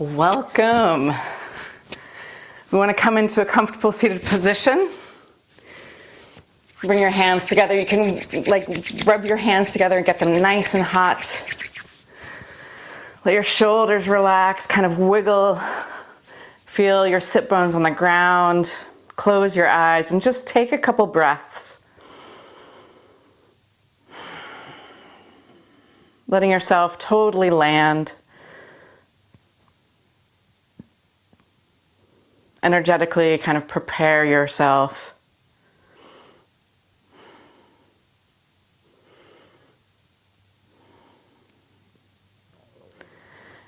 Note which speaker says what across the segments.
Speaker 1: Welcome. We want to come into a comfortable seated position. Bring your hands together. You can rub your hands together and get them nice and hot. Let your shoulders relax, kind of wiggle. Feel your sit bones on the ground. Close your eyes and just take a couple breaths. Letting yourself totally land. Energetically kind of prepare yourself.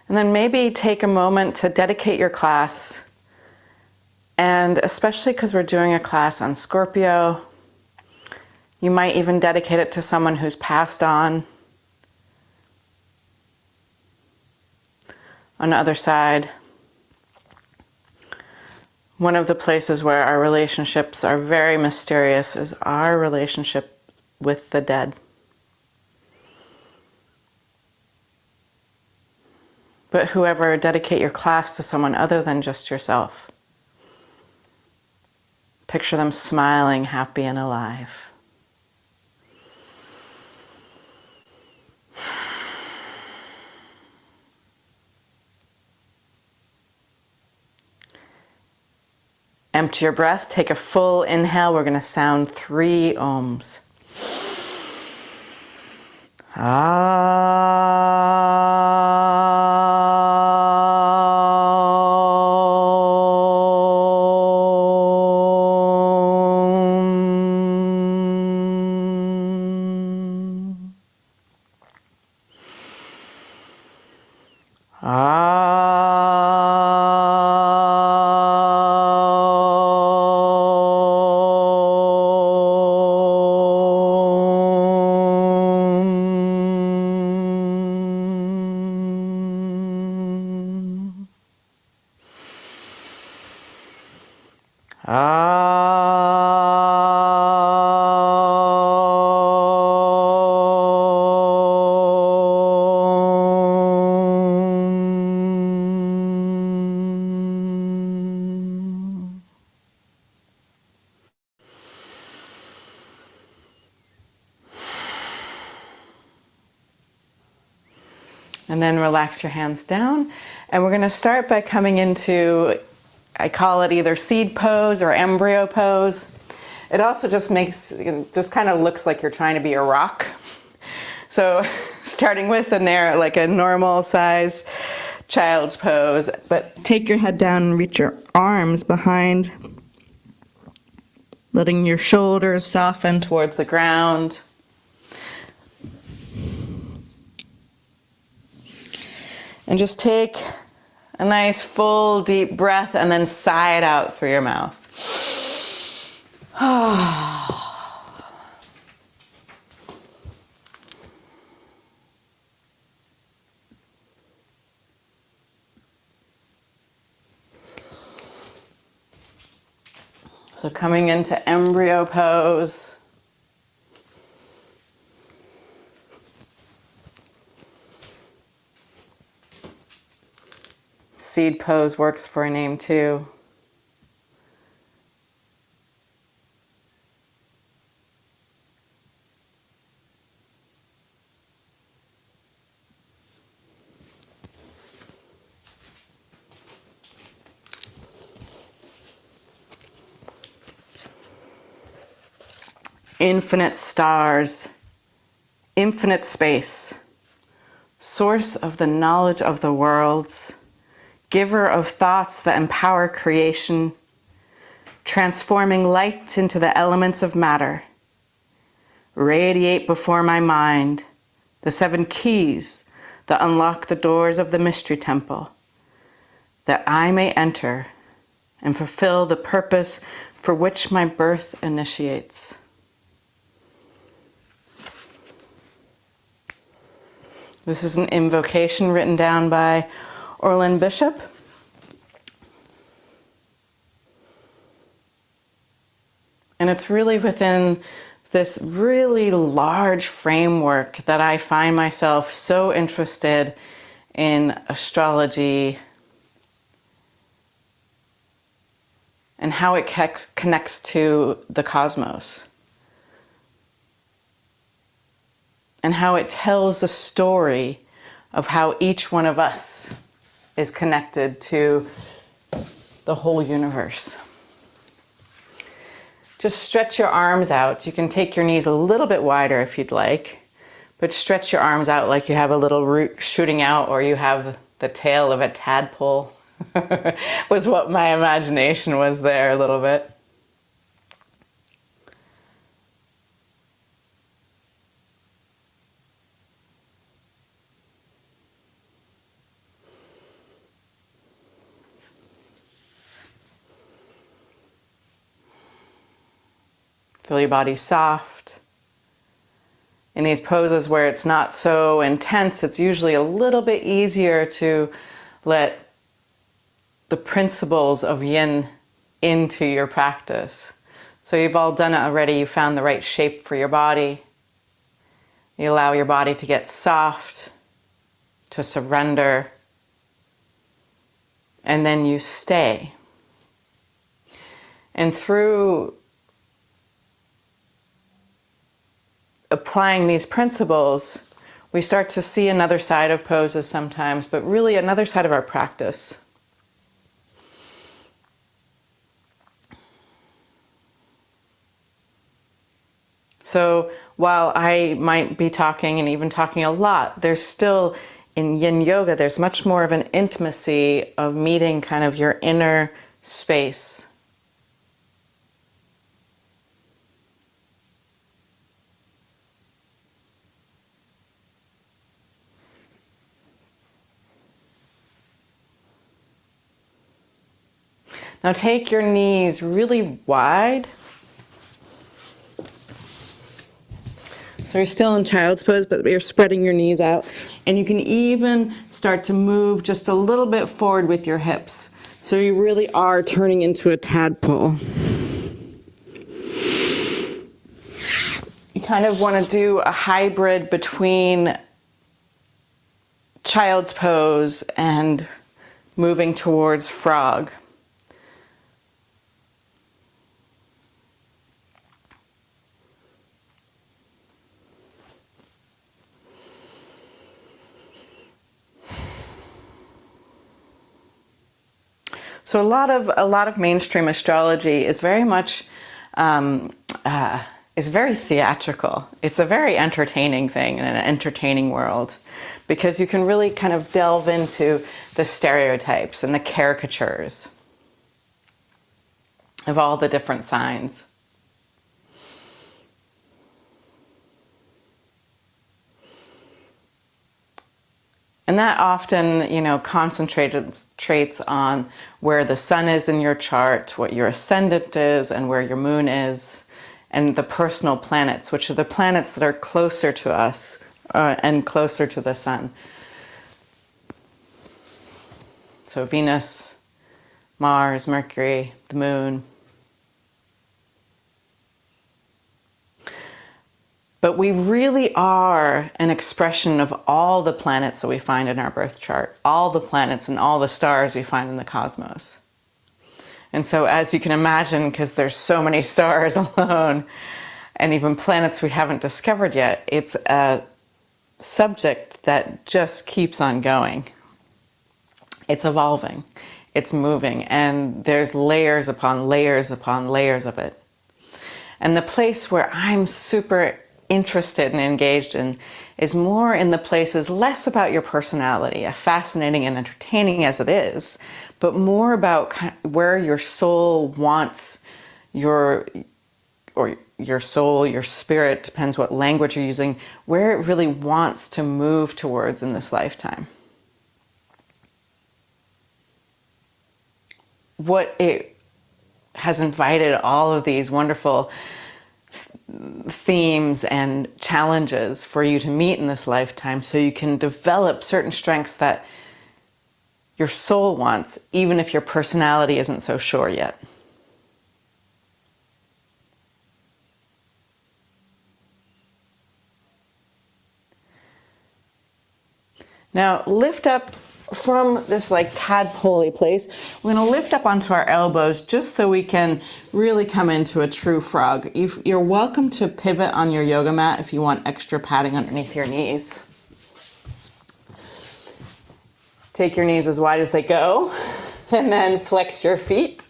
Speaker 1: And then maybe take a moment to dedicate your class, and especially because we're doing a class on Scorpio, you might even dedicate it to someone who's passed on. On the other side, one of the places where our relationships are very mysterious is our relationship with the dead. But whoever, dedicate your class to someone other than just yourself. Picture them smiling, happy, and alive. Empty your breath, take a full inhale. We're going to sound 3 ohms. And then relax your hands down. And we're going to start by coming into, I call it either seed pose or embryo pose. It also just kind of looks like you're trying to be a rock. So starting with like a normal size child's pose, but take your head down and reach your arms behind, letting your shoulders soften towards the ground. And just take a nice full deep breath and then sigh it out through your mouth. So coming into embryo pose. Seed pose works for a name too. Infinite stars, infinite space, source of the knowledge of the worlds, giver of thoughts that empower creation, transforming light into the elements of matter. Radiate before my mind the 7 keys that unlock the doors of the mystery temple, that I may enter and fulfill the purpose for which my birth initiates. This is an invocation written down by Orlin Bishop. And it's really within this really large framework that I find myself so interested in astrology and how it connects to the cosmos, and how it tells the story of how each one of us is connected to the whole universe. Just stretch your arms out. You can take your knees a little bit wider if you'd like, but stretch your arms out like you have a little root shooting out, or you have the tail of a tadpole. Was what my imagination was there a little bit. Feel your body soft. In these poses where it's not so intense, it's usually a little bit easier to let the principles of yin into your practice. So you've all done it already. You found the right shape for your body. You allow your body to get soft, to surrender, and then you stay. And through applying these principles, we start to see another side of poses sometimes, but really another side of our practice. So while I might be talking and even talking a lot, there's still, in yin yoga, there's much more of an intimacy of meeting kind of your inner space. Now take your knees really wide. So you're still in child's pose, but you're spreading your knees out. And you can even start to move just a little bit forward with your hips. So you really are turning into a tadpole. You kind of want to do a hybrid between child's pose and moving towards frog. So a lot of mainstream astrology is very much is very theatrical. It's a very entertaining thing in an entertaining world, because you can really kind of delve into the stereotypes and the caricatures of all the different signs. And that often, concentrates on where the sun is in your chart, what your ascendant is, and where your moon is, and the personal planets, which are the planets that are closer to us and closer to the sun. So Venus, Mars, Mercury, the moon. But we really are an expression of all the planets that we find in our birth chart, all the planets and all the stars we find in the cosmos. And so as you can imagine, because there's so many stars alone, and even planets we haven't discovered yet, it's a subject that just keeps on going. It's evolving, it's moving, and there's layers upon layers upon layers of it. And the place where I'm super interested and engaged in is more in the places less about your personality, as fascinating and entertaining as it is, but more about where your soul wants your soul, your spirit, depends what language you're using, where it really wants to move towards in this lifetime. What it has invited all of these wonderful themes and challenges for you to meet in this lifetime, so you can develop certain strengths that your soul wants, even if your personality isn't so sure yet. Now lift up from this like tadpole-y place, we're going to lift up onto our elbows just so we can really come into a true frog. You're welcome to pivot on your yoga mat if you want extra padding underneath your knees. Take your knees as wide as they go, and then flex your feet.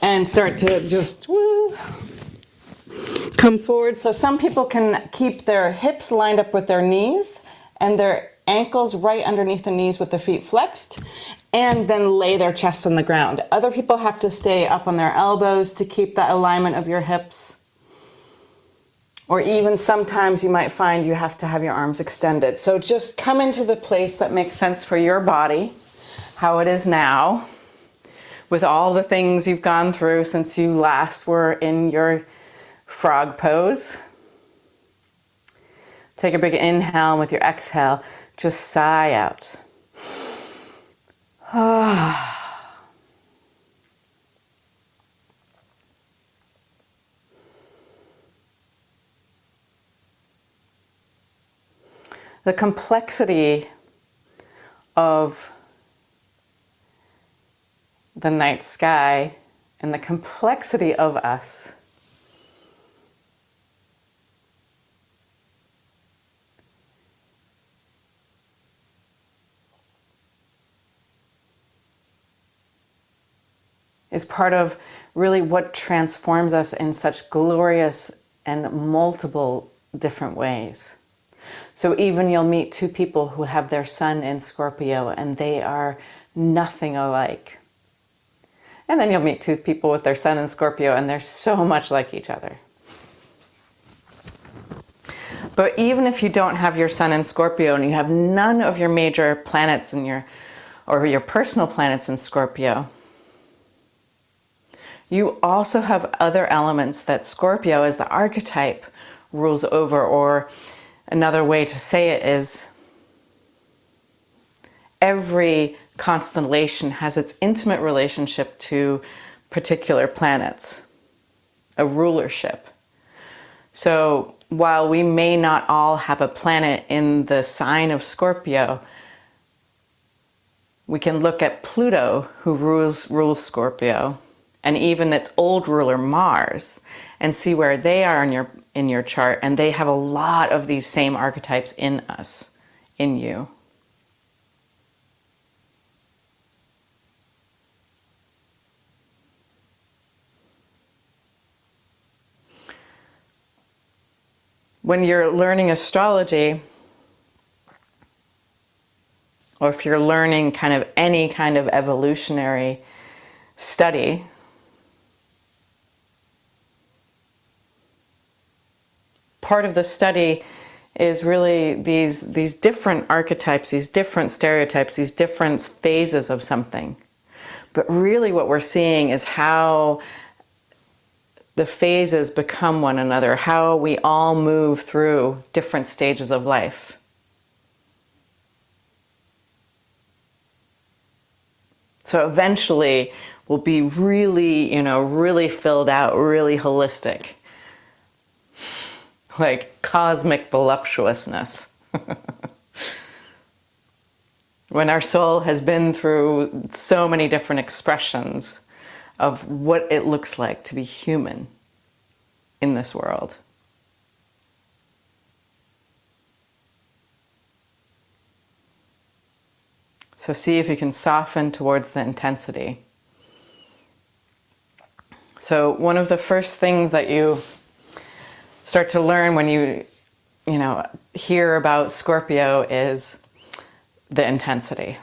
Speaker 1: And start to just come forward. So some people can keep their hips lined up with their knees and their ankles right underneath the knees with the feet flexed, and then lay their chest on the ground. Other people have to stay up on their elbows to keep that alignment of your hips. Or even sometimes you might find you have to have your arms extended. So just come into the place that makes sense for your body, how it is now, with all the things you've gone through since you last were in your frog pose. Take a big inhale, and with your exhale, just sigh out. The complexity of the night sky and the complexity of us is part of really what transforms us in such glorious and multiple different ways. So even you'll meet two people who have their sun in Scorpio and they are nothing alike. And then you'll meet two people with their sun in Scorpio and they're so much like each other. But even if you don't have your sun in Scorpio and you have none of your major planets in your personal planets in Scorpio, you also have other elements that Scorpio as the archetype rules over, or another way to say it is every constellation has its intimate relationship to particular planets, a rulership. So while we may not all have a planet in the sign of Scorpio, we can look at Pluto, who rules Scorpio, and even its old ruler Mars, and see where they are in your chart, and they have a lot of these same archetypes in us, in you. When you're learning astrology, or if you're learning kind of any kind of evolutionary study, part of the study is really these different archetypes, these different stereotypes, these different phases of something. But really what we're seeing is how the phases become one another, how we all move through different stages of life. So eventually we'll be really, really filled out, really holistic. Like cosmic voluptuousness. When our soul has been through so many different expressions of what it looks like to be human in this world. So see if you can soften towards the intensity. So one of the first things that you start to learn when you hear about Scorpio is the intensity.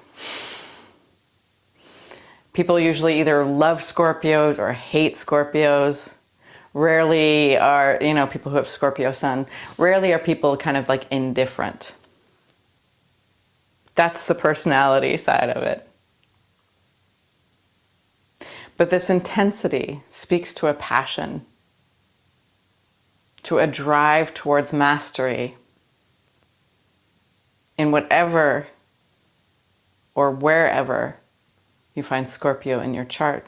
Speaker 1: People usually either love Scorpios or hate Scorpios. Rarely are, people who have Scorpio sun, rarely are people kind of like indifferent. That's the personality side of it. But this intensity speaks to a passion, to a drive towards mastery in whatever or wherever you find Scorpio in your chart.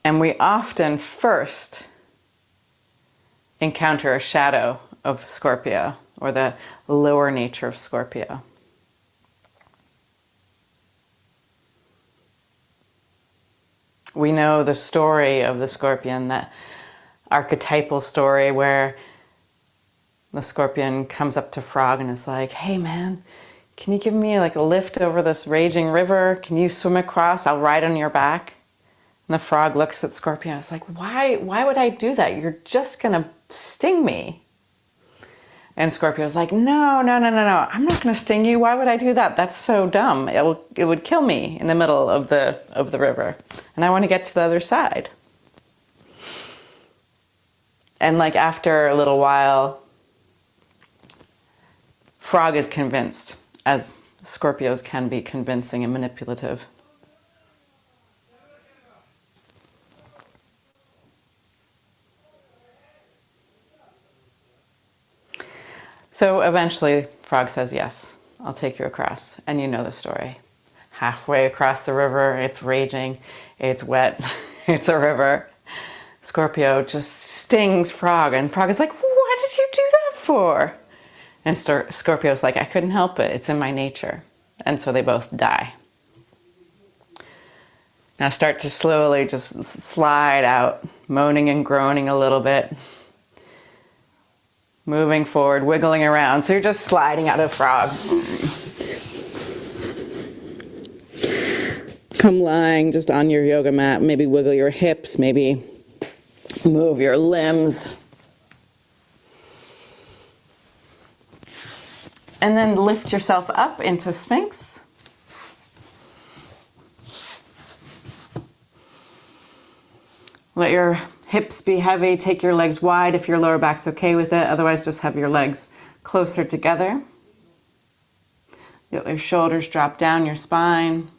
Speaker 1: And we often first encounter a shadow of Scorpio, or the lower nature of Scorpio. We know the story of the scorpion, that archetypal story where the scorpion comes up to Frog and is like, hey man, can you give me like a lift over this raging river? Can you swim across? I'll ride on your back. And the frog looks at Scorpion and is like, why would I do that? You're just gonna sting me. And Scorpio's like, no. I'm not gonna sting you. Why would I do that? That's so dumb. It would kill me in the middle of the river. And I want to get to the other side. And like after a little while, Frog is convinced, as Scorpios can be convincing and manipulative. So eventually, Frog says, yes, I'll take you across. And you know the story. Halfway across the river, it's raging, it's wet, it's a river. Scorpio just stings Frog, and Frog is like, what did you do that for? And Scorpio's like, I couldn't help it, it's in my nature. And so they both die. Now start to slowly just slide out, moaning and groaning a little bit. Moving forward, wiggling around. So you're just sliding out of Frog. Come lying just on your yoga mat. Maybe wiggle your hips. Maybe move your limbs. And then lift yourself up into Sphinx. Let your hips be heavy, take your legs wide if your lower back's okay with it. Otherwise, just have your legs closer together. Let your shoulders drop down your spine.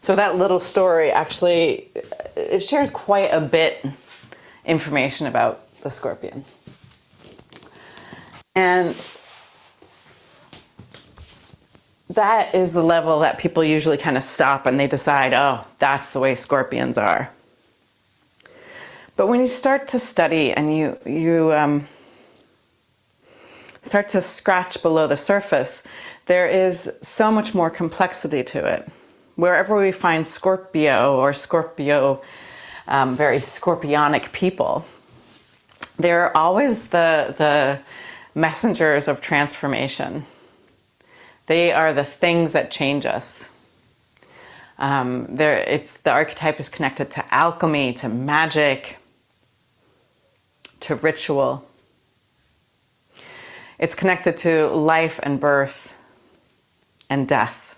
Speaker 1: So that little story actually, it shares quite a bit information about the scorpion. And that is the level that people usually kind of stop and they decide, oh, that's the way scorpions are. But when you start to study and you start to scratch below the surface, there is so much more complexity to it. Wherever we find Scorpio or very scorpionic people, they're always the messengers of transformation. They are the things that change us. The archetype is connected to alchemy, to magic, to ritual. It's connected to life and birth and death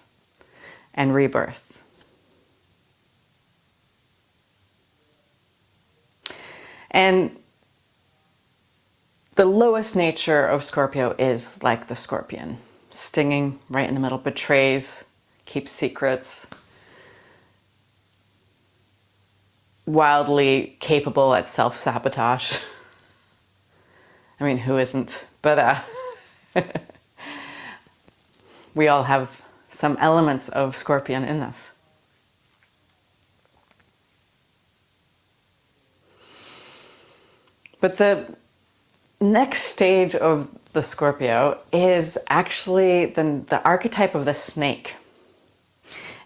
Speaker 1: and rebirth. And the lowest nature of Scorpio is like the scorpion. Stinging right in the middle, betrays, keeps secrets, wildly capable at self-sabotage. I mean, who isn't? But we all have some elements of scorpion in us. But the next stage of the Scorpio is actually the archetype of the snake.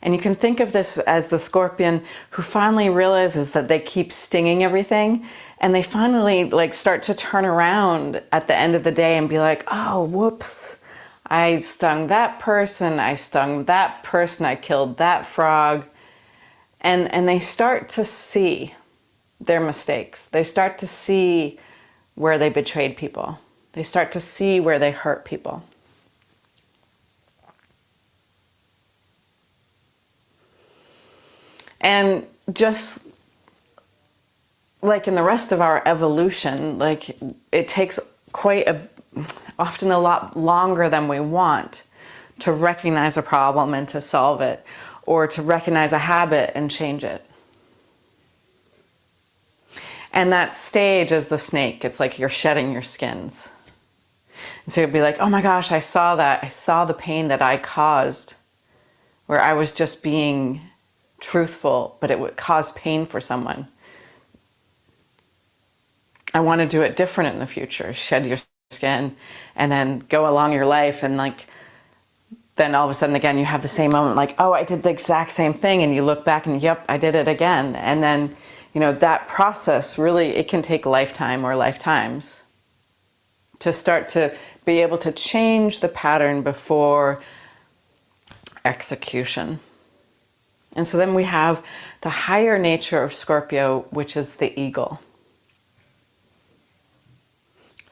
Speaker 1: And you can think of this as the scorpion who finally realizes that they keep stinging everything, and they finally start to turn around at the end of the day and be like, oh, whoops, I stung that person, I killed that frog. And they start to see their mistakes. They start to see where they betrayed people. They start to see where they hurt people. And just like in the rest of our evolution, it takes often a lot longer than we want to recognize a problem and to solve it, or to recognize a habit and change it. And that stage is the snake. It's like you're shedding your skins. And so you'll be like, oh my gosh, I saw that. I saw the pain that I caused, where I was just being truthful, but it would cause pain for someone. I want to do it different in the future. Shed your skin and then go along your life, and like, then all of a sudden again you have the same moment, like, oh, I did the exact same thing, and you look back and yep, I did it again. And then, you know, that process really, it can take a lifetime or lifetimes to start to be able to change the pattern before execution. And so then we have the higher nature of Scorpio, which is the eagle.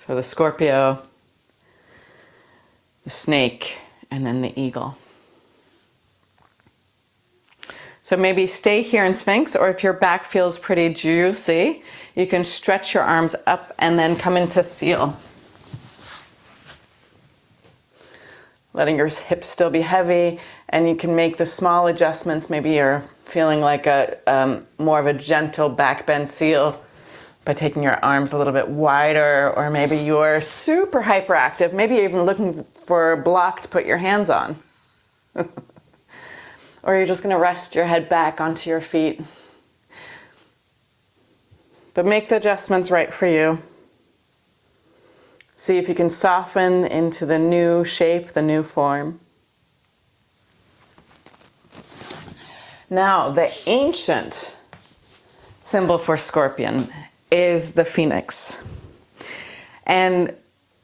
Speaker 1: So the Scorpio, the snake, and then the eagle. So maybe stay here in Sphinx, or if your back feels pretty juicy, you can stretch your arms up and then come into Seal. Letting your hips still be heavy, and you can make the small adjustments. Maybe you're feeling like a more of a gentle back bend Seal by taking your arms a little bit wider, or maybe you're super hyperactive. Maybe you're even looking for a block to put your hands on. Or you're just gonna rest your head back onto your feet. But make the adjustments right for you. See if you can soften into the new shape, the new form. Now, the ancient symbol for Scorpion is the phoenix. And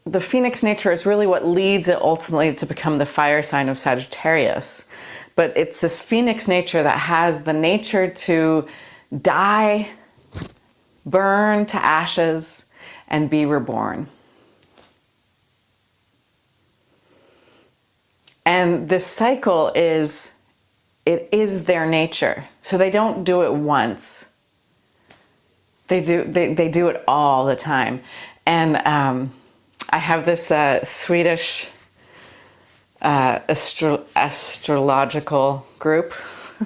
Speaker 1: the phoenix nature is really what leads it ultimately to become the fire sign of Sagittarius. But it's this phoenix nature that has the nature to die, burn to ashes, and be reborn. And this cycle is, it is their nature. So they don't do it once. They do it all the time. And I have this Swedish astrological group.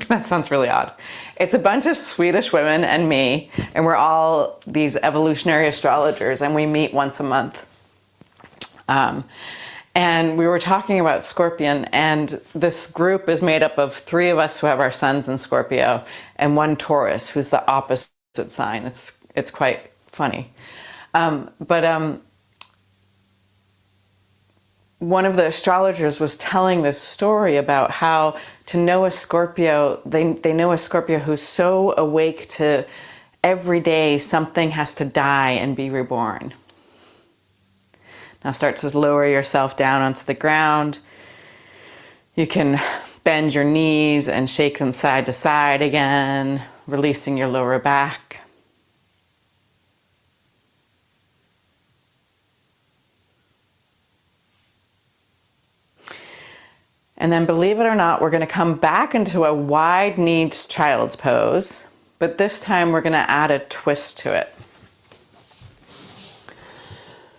Speaker 1: That sounds really odd. It's a bunch of Swedish women and me, and we're all these evolutionary astrologers, and we meet once a month. And we were talking about Scorpion, and this group is made up of 3 of us who have our suns in Scorpio, and 1 Taurus, who's the opposite sign. It's quite funny. One of the astrologers was telling this story about how to know a Scorpio, they know a Scorpio who's so awake to every day something has to die and be reborn. Now start to lower yourself down onto the ground. You can bend your knees and shake them side to side again, releasing your lower back. And then, believe it or not, we're going to come back into a wide kneed child's pose, but this time we're going to add a twist to it.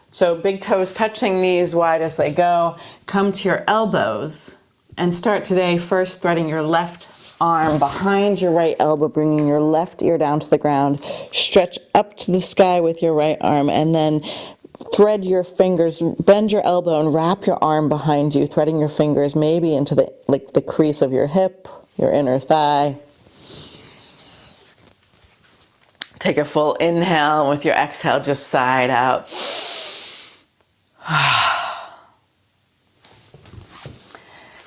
Speaker 1: So big toes touching, knees wide as they go. Come to your elbows and start today first threading your left arm behind your right elbow, bringing your left ear down to the ground. Stretch up to the sky with your right arm, and then thread your fingers, bend your elbow and wrap your arm behind you, threading your fingers maybe into the crease of your hip, your inner thigh. Take a full inhale, with your exhale just side out.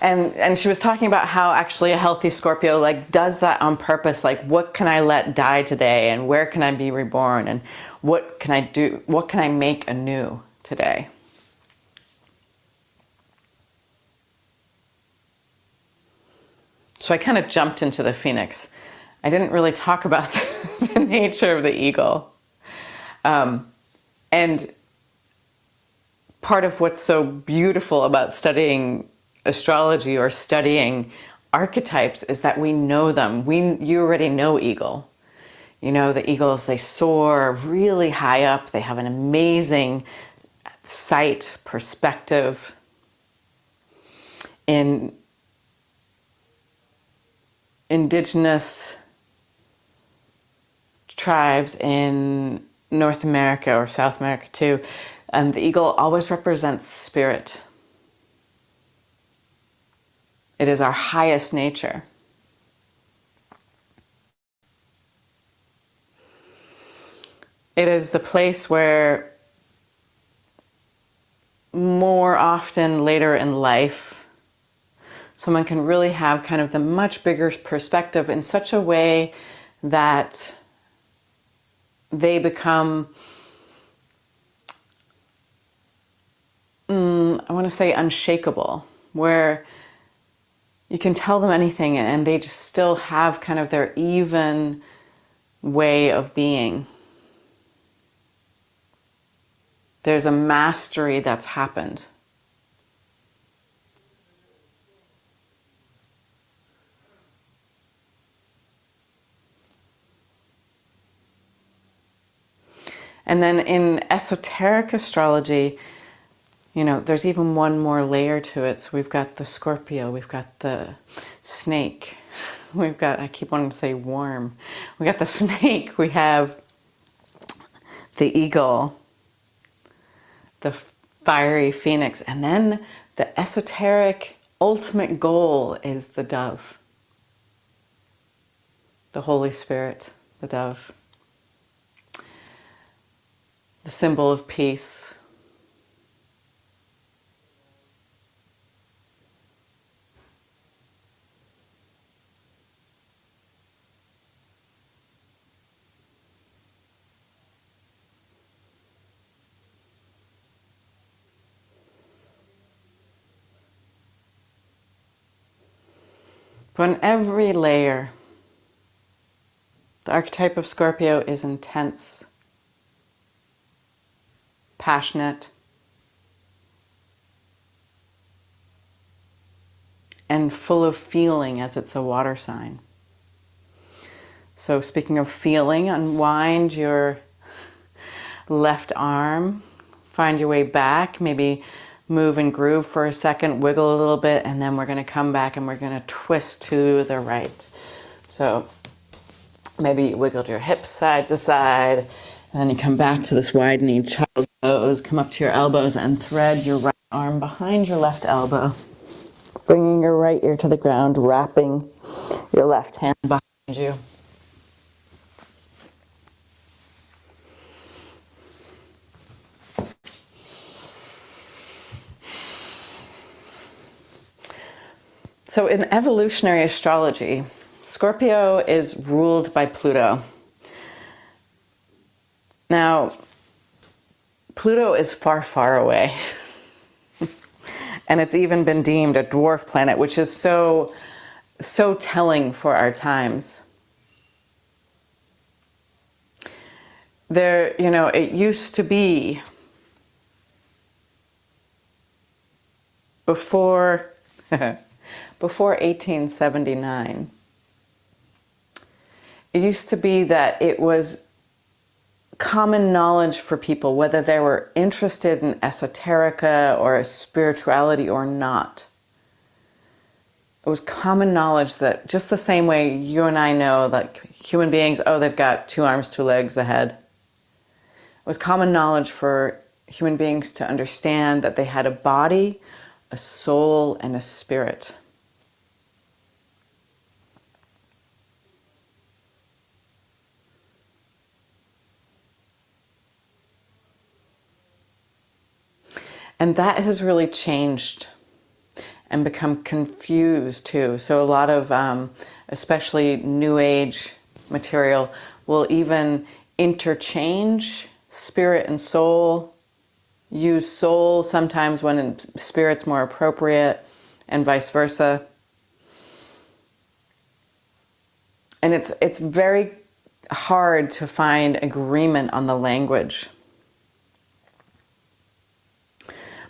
Speaker 1: And she was talking about how actually a healthy Scorpio does that on purpose. Like, what can I let die today, and where can I be reborn, and what can I do? What can I make anew today? So I kind of jumped into the phoenix. I didn't really talk about the nature of the eagle. And part of what's so beautiful about studying astrology or studying archetypes is that we know them. You already know eagle. You know, the eagles, they soar really high up. They have an amazing sight, perspective. In indigenous tribes in North America or South America too, The eagle always represents spirit. It is our highest nature. It is the place where more often later in life, someone can really have kind of the much bigger perspective in such a way that they become, I want to say, unshakable, where you can tell them anything and they just still have kind of their even way of being. There's a mastery that's happened. And then in esoteric astrology, you know, there's even one more layer to it. So we've got the Scorpio, we've got the snake, we've got, I keep wanting to say worm, we got the snake, we have the eagle, the fiery phoenix, and then the esoteric ultimate goal is the dove, the Holy Spirit, the dove, the symbol of peace. But on every layer, the archetype of Scorpio is intense, passionate, and full of feeling, as it's a water sign. So speaking of feeling, unwind your left arm, find your way back, maybe move and groove for a second, wiggle a little bit, and then we're going to come back and we're going to twist to the right. So maybe you wiggled your hips side to side, and then you come back to this widening child's pose, come up to your elbows and thread your right arm behind your left elbow, bringing your right ear to the ground, wrapping your left hand behind you. So in evolutionary astrology, Scorpio is ruled by Pluto. Now, Pluto is far, far away. And it's even been deemed a dwarf planet, which is so telling for our times. There, you know, it used to be before 1879. It used to be that it was common knowledge for people, whether they were interested in esoterica or spirituality or not. It was common knowledge that just the same way you and I know that human beings, oh, they've got 2 arms, 2 legs, a head. It was common knowledge for human beings to understand that they had a body, a soul, and a spirit. And that has really changed and become confused too. So a lot of, especially New Age material, will even interchange spirit and soul, use soul sometimes when spirit's more appropriate, and vice versa. And it's very hard to find agreement on the language.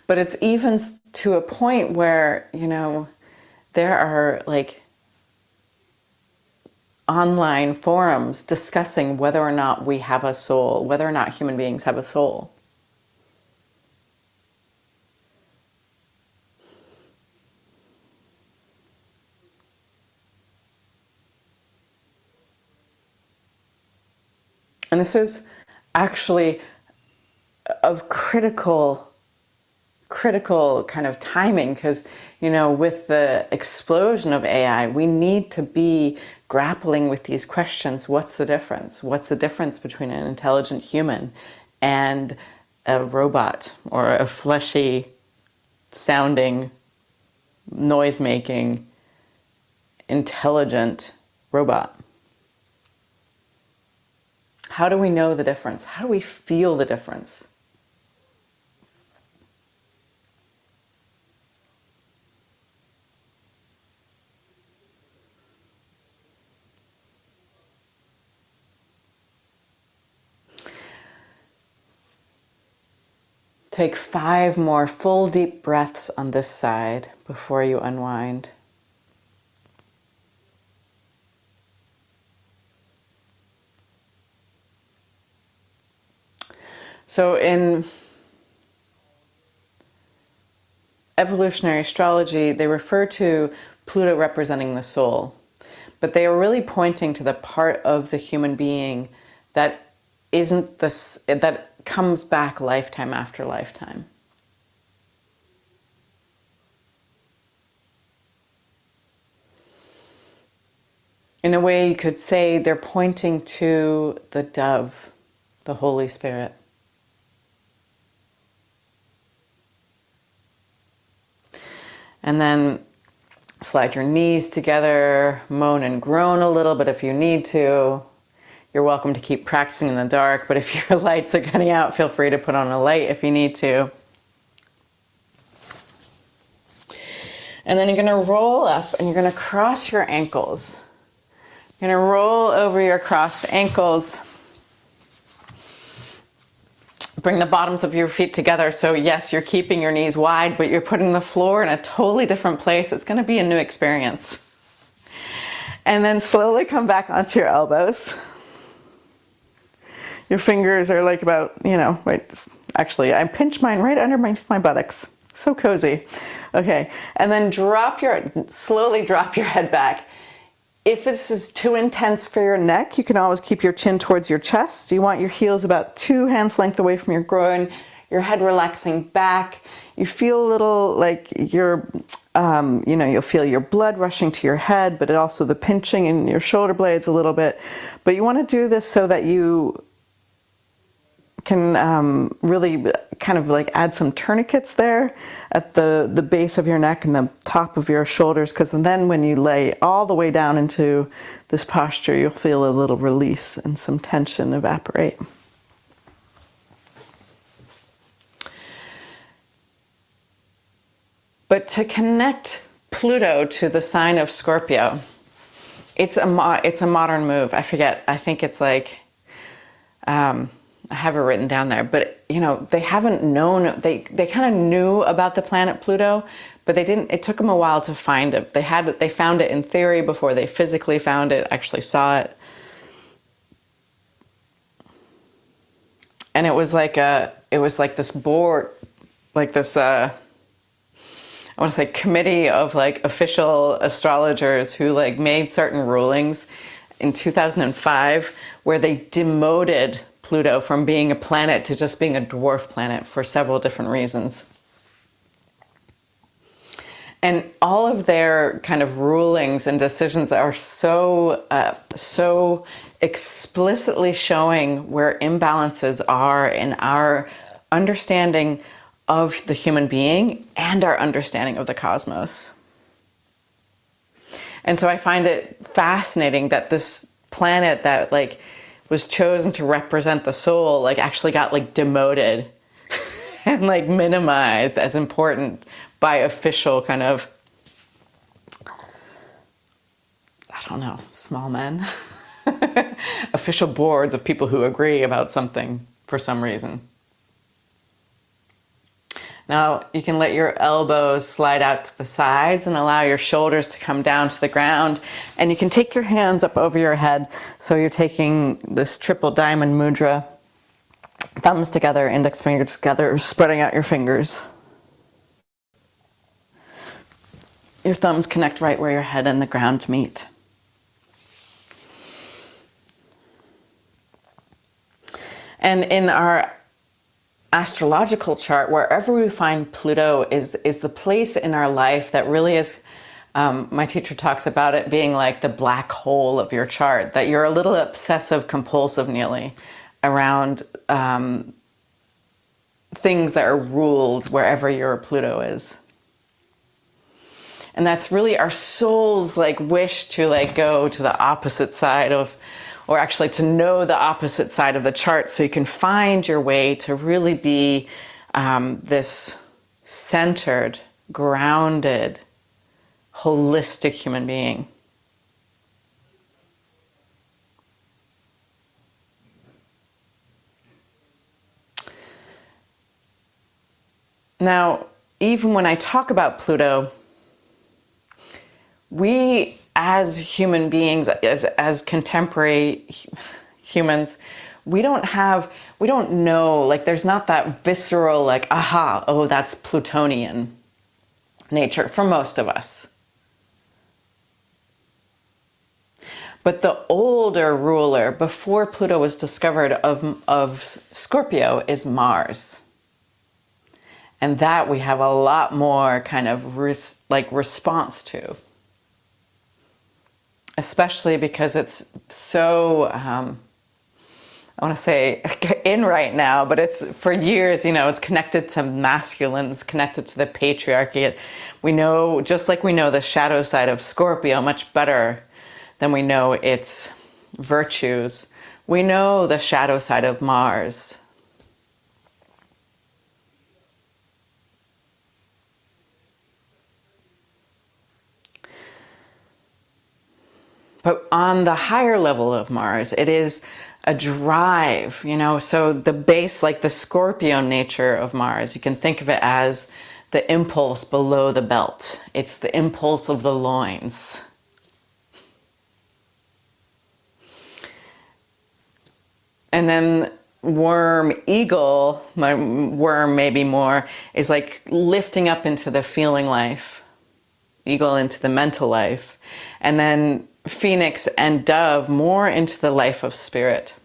Speaker 1: But it's even to a point where, you know, there are like online forums discussing whether or not we have a soul, whether or not human beings have a soul. And this is actually of critical kind of timing, because, you know, with the explosion of AI, we need to be grappling with these questions. What's the difference? What's the difference between an intelligent human and a robot or a fleshy sounding, noise making, intelligent robot? How do we know the difference? How do we feel the difference? Take 5 more full deep breaths on this side before you unwind. So in evolutionary astrology, they refer to Pluto representing the soul, but they are really pointing to the part of the human being that isn't this, that comes back lifetime after lifetime. In a way, you could say they're pointing to the dove, the Holy Spirit. And then slide your knees together, moan and groan a little bit if you need to. You're welcome to keep practicing in the dark, but if your lights are getting out, feel free to put on a light if you need to. And then you're going to roll up and you're going to cross your ankles. You're going to roll over your crossed ankles. Bring the bottoms of your feet together. So yes, you're keeping your knees wide, but you're putting the floor in a totally different place. It's going to be a new experience. And then slowly come back onto your elbows. Your fingers are like about, you know, right, just, actually, I pinch mine right under my buttocks. So cozy. Okay, and then slowly drop your head back. If this is too intense for your neck, you can always keep your chin towards your chest. You want your heels about 2 hands length away from your groin, your head relaxing back. You feel a little like you're, you know, you'll feel your blood rushing to your head, but also the pinching in your shoulder blades a little bit. But you want to do this so that you can really kind of like add some tourniquets there at the base of your neck and the top of your shoulders, because then when you lay all the way down into this posture, you'll feel a little release and some tension evaporate. But to connect Pluto to the sign of Scorpio, it's a modern move. I forget, I think it's like, I have it written down there, but you know, they haven't known, they kind of knew about the planet Pluto, but they didn't, it took them a while to find it. They found it in theory before they physically found it, actually saw it. And it was like this board, like this, I want to say committee of like official astrologers who like made certain rulings in 2005 where they demoted Pluto from being a planet to just being a dwarf planet for several different reasons. And all of their kind of rulings and decisions are so explicitly showing where imbalances are in our understanding of the human being and our understanding of the cosmos. And so I find it fascinating that this planet that like was chosen to represent the soul, like actually got like demoted and like minimized as important by official kind of, I don't know, small men, official boards of people who agree about something for some reason. Now you can let your elbows slide out to the sides and allow your shoulders to come down to the ground. And you can take your hands up over your head. So you're taking this triple diamond mudra, thumbs together, index fingers together, spreading out your fingers. Your thumbs connect right where your head and the ground meet. And in our astrological chart, wherever we find Pluto is the place in our life that really is, my teacher talks about it being like the black hole of your chart, that you're a little obsessive compulsive nearly around things that are ruled wherever your Pluto is. And that's really our soul's like wish to like go to the opposite side of, or actually to know the opposite side of the chart, so you can find your way to really be this centered, grounded, holistic human being. Now, even when I talk about Pluto, we as human beings, as contemporary humans, we don't know, like there's not that visceral like, aha, oh, that's Plutonian nature for most of us. But the older ruler, before Pluto was discovered, of Scorpio is Mars. And that we have a lot more kind of response to. Especially because it's so, I want to say in right now, but it's for years, it's connected to masculine, it's connected to the patriarchy. We know, just like we know the shadow side of Scorpio much better than we know its virtues, we know the shadow side of Mars. But on the higher level of Mars, it is a drive, so the base, like the Scorpio nature of Mars, you can think of it as the impulse below the belt. It's the impulse of the loins. And then worm eagle, my worm maybe more, is like lifting up into the feeling life, eagle into the mental life, and then Phoenix and dove more into the life of spirit.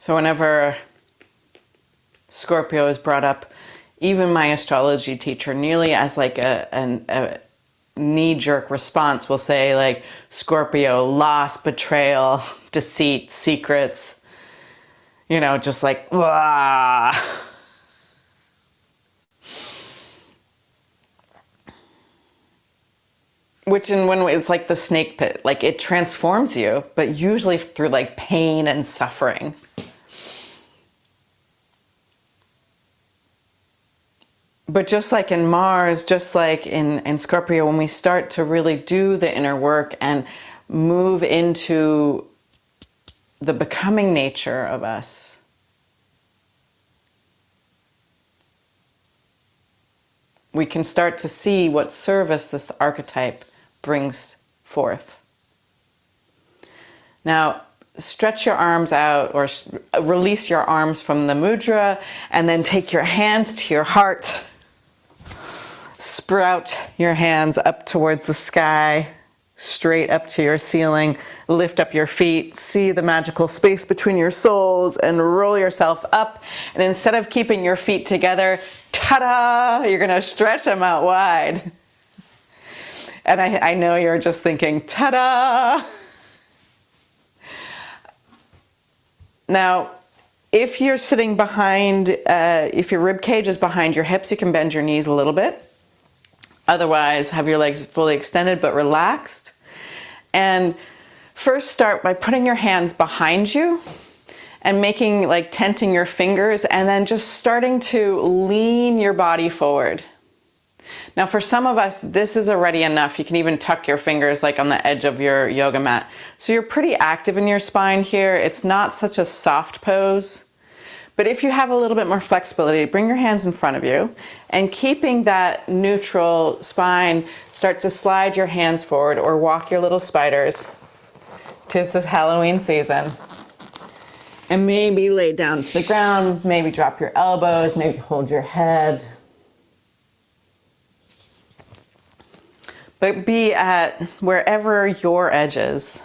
Speaker 1: So whenever Scorpio is brought up, even my astrology teacher, nearly as like a knee-jerk response, will say like Scorpio, loss, betrayal, deceit, secrets, just like, wah. Which in one way, it's like the snake pit, like it transforms you, but usually through like pain and suffering. But just like in Mars, just like in Scorpio, when we start to really do the inner work and move into the becoming nature of us, we can start to see what service this archetype brings forth. Now, stretch your arms out or release your arms from the mudra, and then take your hands to your heart. Sprout your hands up towards the sky, straight up to your ceiling. Lift up your feet, see the magical space between your soles, and roll yourself up. And instead of keeping your feet together, ta-da, you're gonna stretch them out wide. And I know you're just thinking, ta-da. Now, If you're sitting behind, if your rib cage is behind your hips, you can bend your knees a little bit. Otherwise, have your legs fully extended but relaxed. And first start by putting your hands behind you and making, like, tenting your fingers, and then just starting to lean your body forward. Now for some of us, this is already enough. You can even tuck your fingers like on the edge of your yoga mat. So you're pretty active in your spine here. It's not such a soft pose. But if you have a little bit more flexibility, bring your hands in front of you, and keeping that neutral spine, start to slide your hands forward or walk your little spiders. 'Tis this Halloween season. And maybe lay down to the ground, maybe drop your elbows, maybe hold your head. But be at wherever your edge is.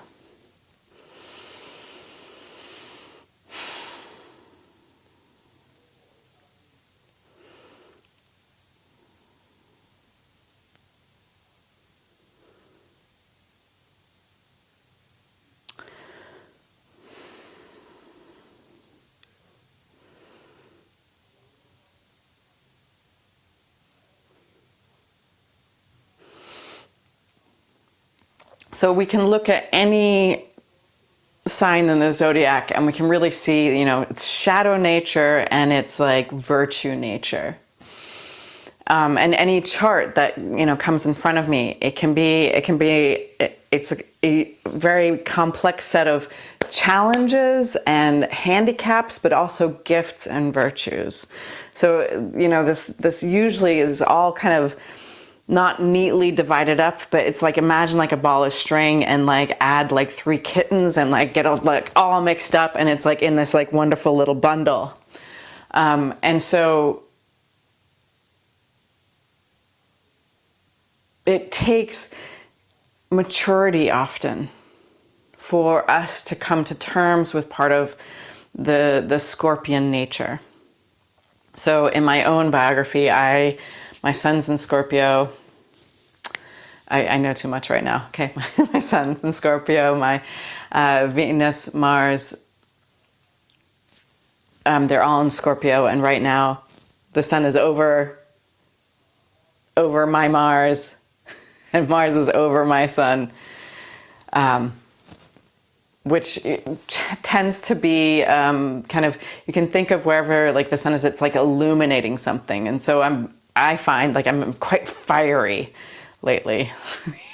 Speaker 1: So we can look at any sign in the zodiac and we can really see, you know, it's shadow nature and it's like virtue nature. And any chart that, you know, comes in front of me, it's a very complex set of challenges and handicaps, but also gifts and virtues. So, you know, this usually is all kind of not neatly divided up, but it's like, imagine like a ball of string and like add like 3 kittens and like get all mixed up, and it's like in this like wonderful little bundle. And so it takes maturity often for us to come to terms with part of the Scorpion nature. So in my own biography, my son's in Scorpio. I know too much right now. Okay, my son's in Scorpio. My Venus, Mars, they're all in Scorpio. And right now, the sun is over my Mars, and Mars is over my sun, which tends to be kind of, you can think of wherever like the sun is, it's like illuminating something. And so I find like I'm quite fiery lately.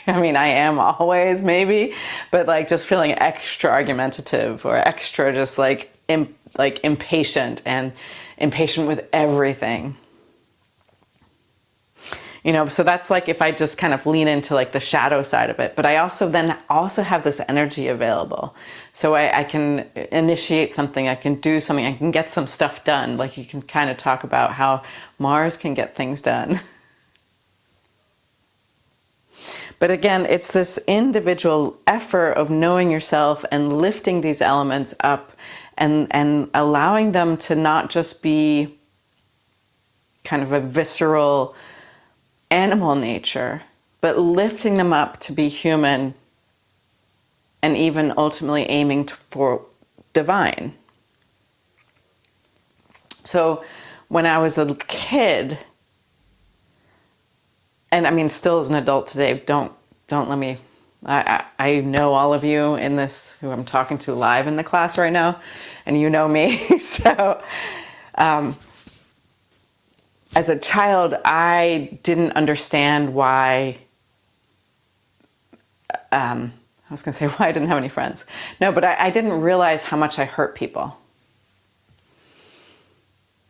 Speaker 1: I mean, I am always maybe, but like just feeling extra argumentative or extra just like impatient with everything. You know, so that's like if I just kind of lean into like the shadow side of it, but I also have this energy available. So I can initiate something, I can do something, I can get some stuff done. Like you can kind of talk about how Mars can get things done. But again, it's this individual effort of knowing yourself and lifting these elements up and allowing them to not just be kind of a visceral animal nature, but lifting them up to be human and even ultimately aiming for divine. So when I was a kid, and I mean, still as an adult today, don't let me, I know all of you in this who I'm talking to live in the class right now, and you know me. So as a child, I didn't understand why, I was going to say why I didn't have any friends. No, but I didn't realize how much I hurt people.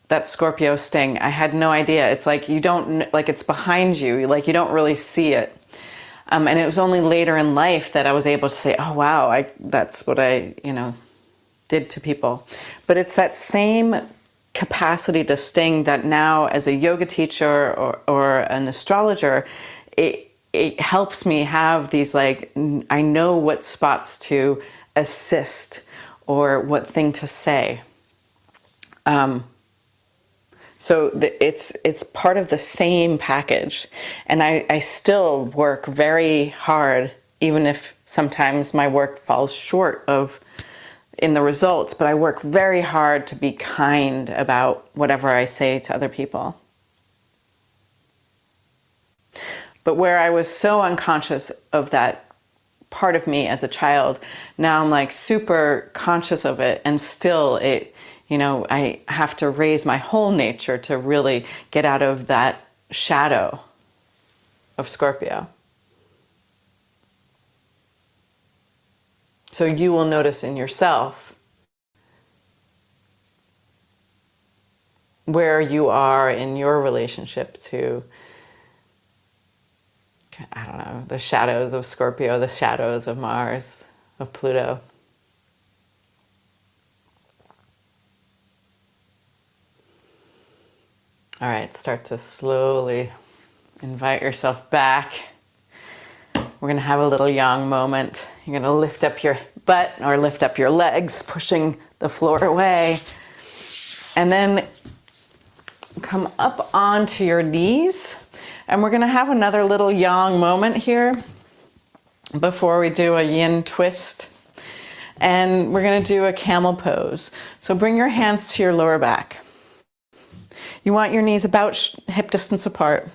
Speaker 1: That Scorpio sting, I had no idea. It's like you don't, like it's behind you, like you don't really see it. And it was only later in life that I was able to say, oh wow, that's what I, you know, did to people. But it's that same capacity to sting that now as a yoga teacher or an astrologer, it helps me have these like, I know what spots to assist or what thing to say. So it's part of the same package. And I still work very hard, even if sometimes my work falls short of in the results, but I work very hard to be kind about whatever I say to other people. But where I was so unconscious of that part of me as a child, now I'm like super conscious of it, and still it, you know, I have to raise my whole nature to really get out of that shadow of Scorpio. So you will notice in yourself where you are in your relationship to, I don't know, the shadows of Scorpio, the shadows of Mars, of Pluto. All right, start to slowly invite yourself back. We're going to have a little yang moment. You're going to lift up your butt or lift up your legs, pushing the floor away. And then come up onto your knees. And we're going to have another little yang moment here before we do a yin twist. And we're going to do a camel pose. So bring your hands to your lower back. You want your knees about hip distance apart.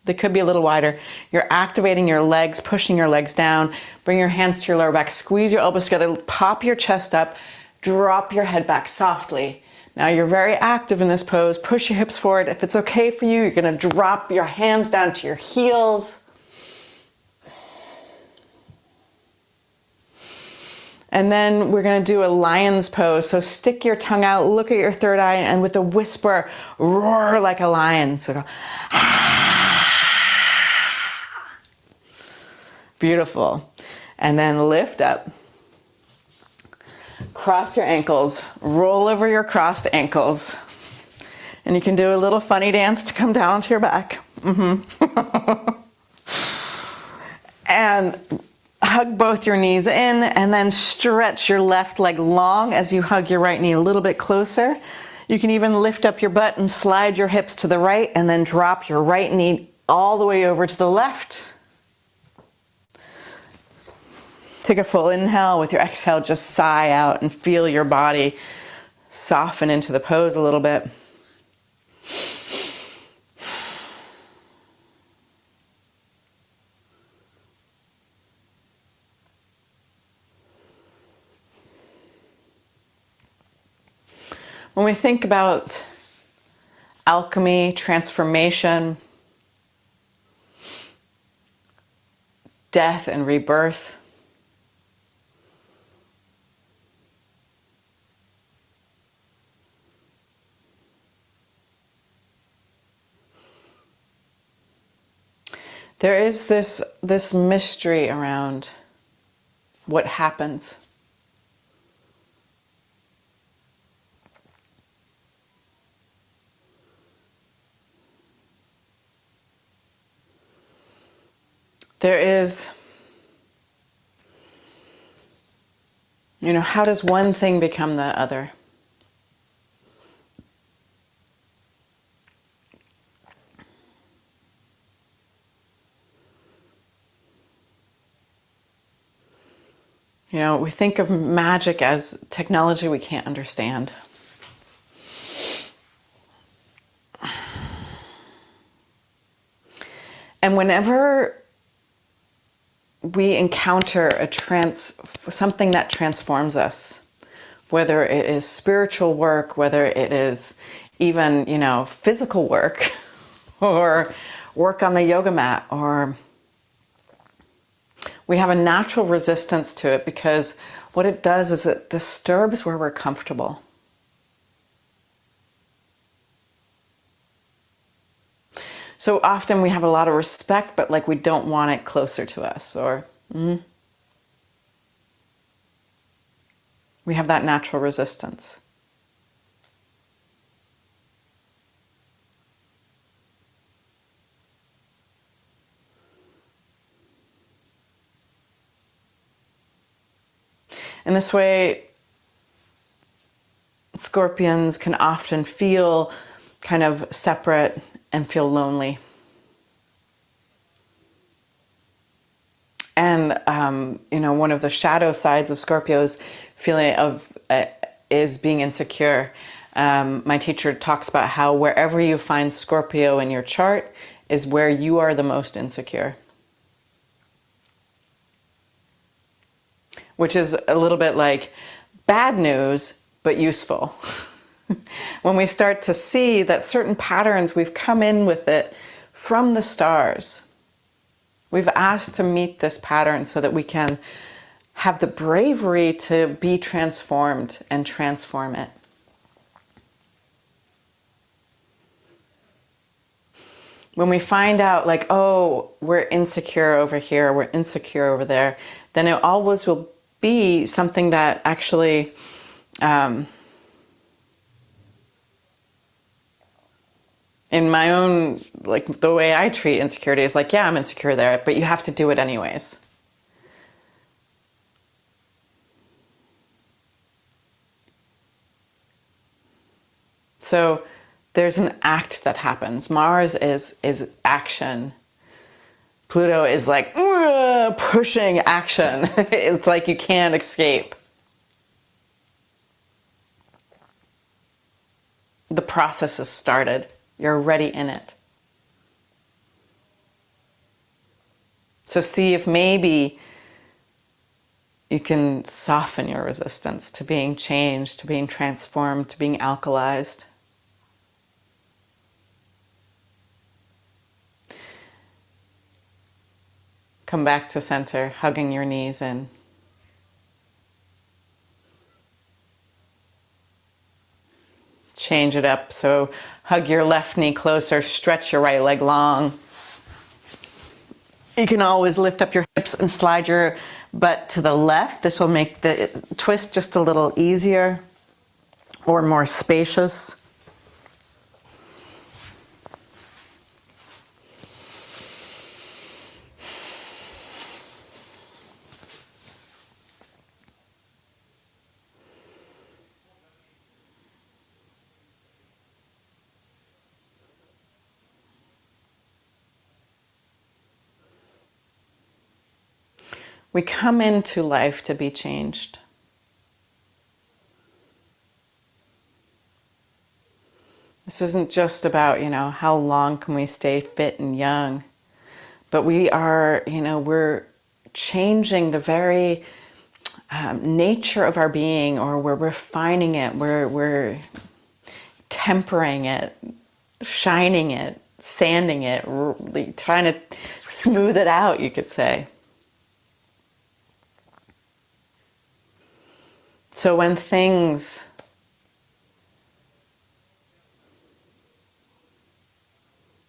Speaker 1: They could be a little wider. You're activating your legs, pushing your legs down. Bring your hands to your lower back. Squeeze your elbows together. Pop your chest up. Drop your head back softly. Now you're very active in this pose. Push your hips forward. If it's okay for you, you're going to drop your hands down to your heels. And then we're going to do a lion's pose. So stick your tongue out, look at your third eye, and with a whisper, roar like a lion. So go, beautiful. And then lift up. Cross your ankles. Roll over your crossed ankles. And you can do a little funny dance to come down to your back. And hug both your knees in, and then stretch your left leg long as you hug your right knee a little bit closer. You can even lift up your butt and slide your hips to the right, and then drop your right knee all the way over to the left. Take a full inhale. With your exhale, just sigh out and feel your body soften into the pose a little bit. When we think about alchemy, transformation, death and rebirth, there is this mystery around what happens. There is, you know, how does one thing become the other? You know, we think of magic as technology we can't understand. And whenever we encounter something that transforms us, whether it is spiritual work, whether it is even, you know, physical work, or work on the yoga mat, or we have a natural resistance to it, because what it does is it disturbs where we're comfortable. So often we have a lot of respect, but like we don't want it closer to us, or we have that natural resistance. In this way, Scorpions can often feel kind of separate and feel lonely. And And one of the shadow sides of Scorpio's feeling of is being insecure. My teacher talks about how wherever you find Scorpio in your chart is where you are the most insecure. Which is a little bit like bad news, but useful. When we start to see that certain patterns, we've come in with it from the stars. We've asked to meet this pattern so that we can have the bravery to be transformed and transform it. When we find out like, oh, we're insecure over here, we're insecure over there, then it always will be something that actually in my own, like the way I treat insecurity is like, yeah, I'm insecure there, but you have to do it anyways. So there's an act that happens. Mars is action. Pluto is like pushing action. It's like you can't escape. The process has started. You're already in it. So see if maybe you can soften your resistance to being changed, to being transformed, to being alkalized. Come back to center, hugging your knees in. Change it up. So hug your left knee closer, stretch your right leg long. You can always lift up your hips and slide your butt to the left. This will make the twist just a little easier or more spacious. We come into life to be changed. This isn't just about, how long can we stay fit and young, but we are, we're changing the very nature of our being, or we're refining it, we're tempering it, shining it, sanding it, really trying to smooth it out, you could say. So when things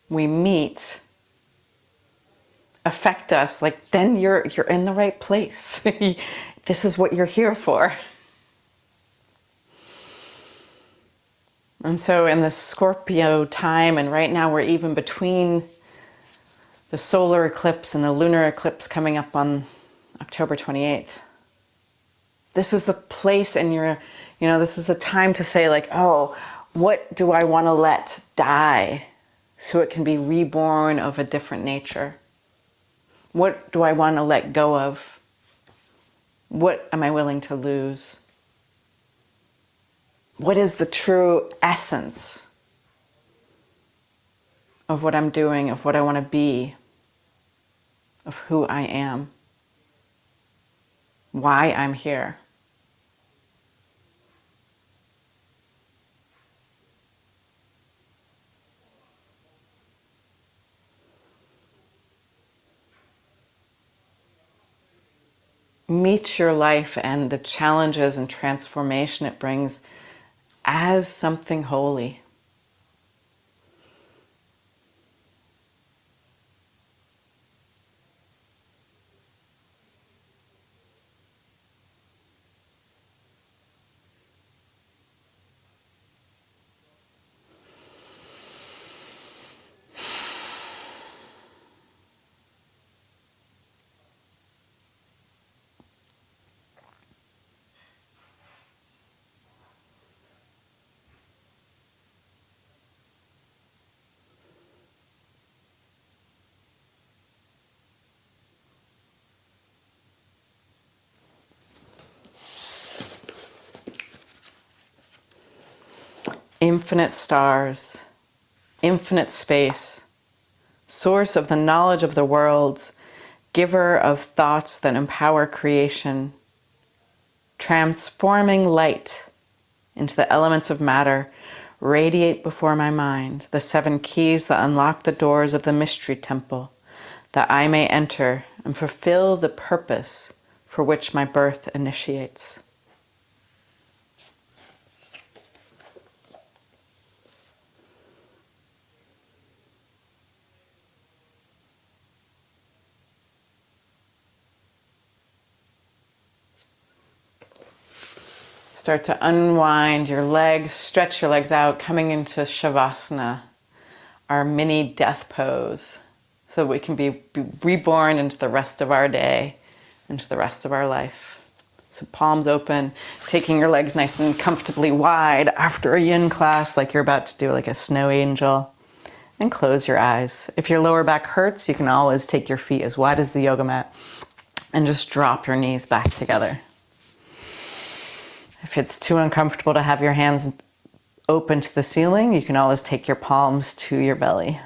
Speaker 1: we meet affect us, like then you're in the right place. This is what you're here for. And so in the Scorpio time, and right now we're even between the solar eclipse and the lunar eclipse coming up on October 28th. This is the place in your, this is the time to say like, oh, what do I want to let die so it can be reborn of a different nature? What do I want to let go of? What am I willing to lose? What is the true essence of what I'm doing, of what I want to be, of who I am, why I'm here? Meet your life and the challenges and transformation it brings as something holy. infinite stars, infinite space, source of the knowledge of the worlds, giver of thoughts that empower creation, transforming light into the elements of matter, radiate before my mind the 7 keys that unlock the doors of the mystery temple, that I may enter and fulfill the purpose for which my birth initiates. Start to unwind your legs, stretch your legs out, coming into Shavasana, our mini death pose, so that we can be reborn into the rest of our day, into the rest of our life. So palms open, taking your legs nice and comfortably wide after a yin class, like you're about to do like a snow angel. And close your eyes. If your lower back hurts, you can always take your feet as wide as the yoga mat and just drop your knees back together. If it's too uncomfortable to have your hands open to the ceiling, you can always take your palms to your belly.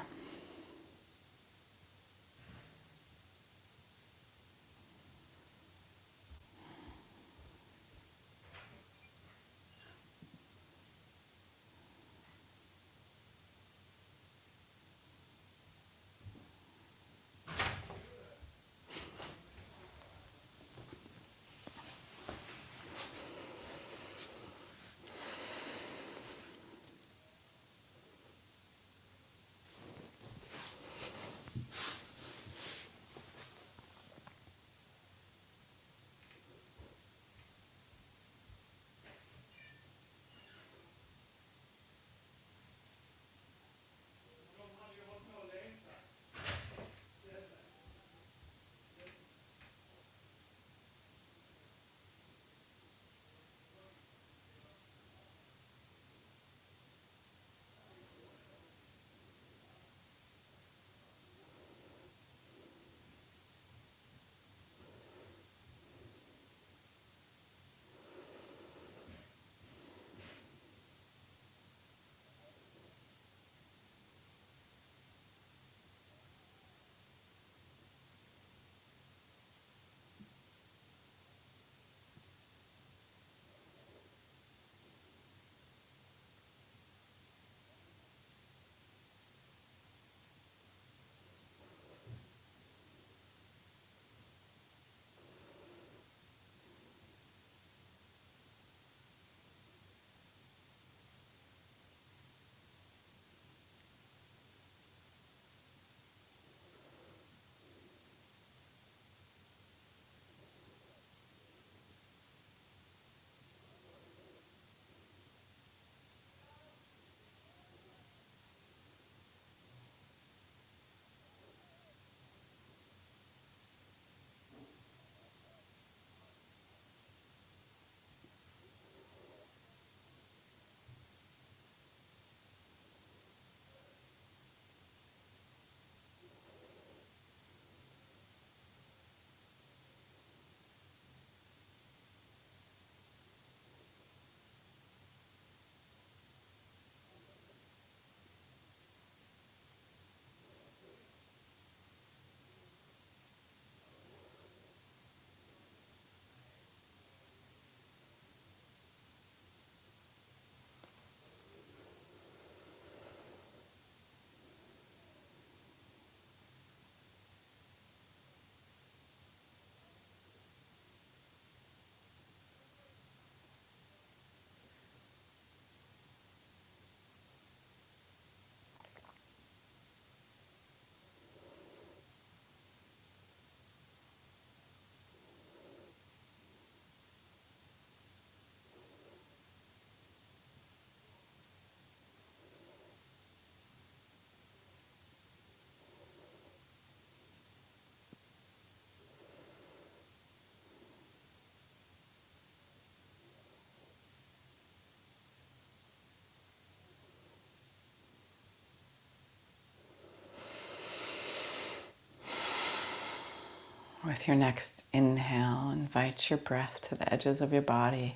Speaker 1: With your next inhale, invite your breath to the edges of your body.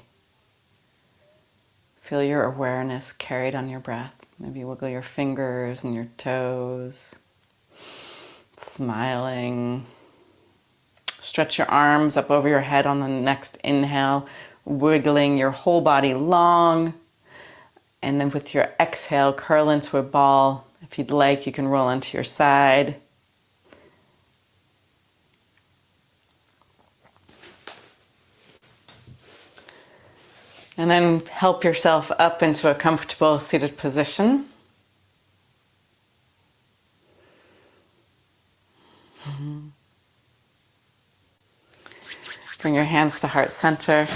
Speaker 1: Feel your awareness carried on your breath. Maybe wiggle your fingers and your toes. Smiling. Stretch your arms up over your head on the next inhale, wiggling your whole body long. And then with your exhale, curl into a ball. If you'd like, you can roll onto your side. And then help yourself up into a comfortable seated position. Bring your hands to heart center.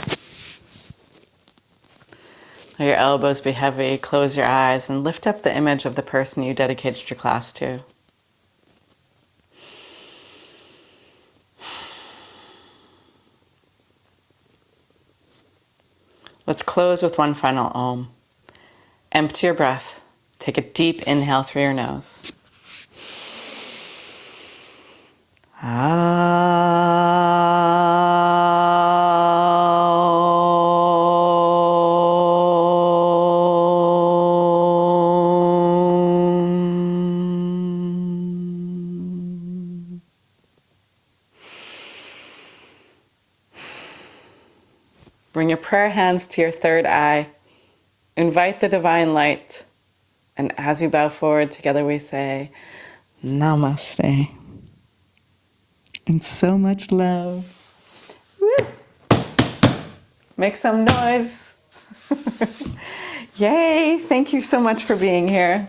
Speaker 1: Let your elbows be heavy. Close your eyes and lift up the image of the person you dedicated your class to. Let's close with one final Om. Empty your breath. Take a deep inhale through your nose. Bring your prayer hands to your third eye. Invite the divine light. And as we bow forward, together we say, Namaste. And so much love. Woo! Make some noise. Yay! Thank you so much for being here.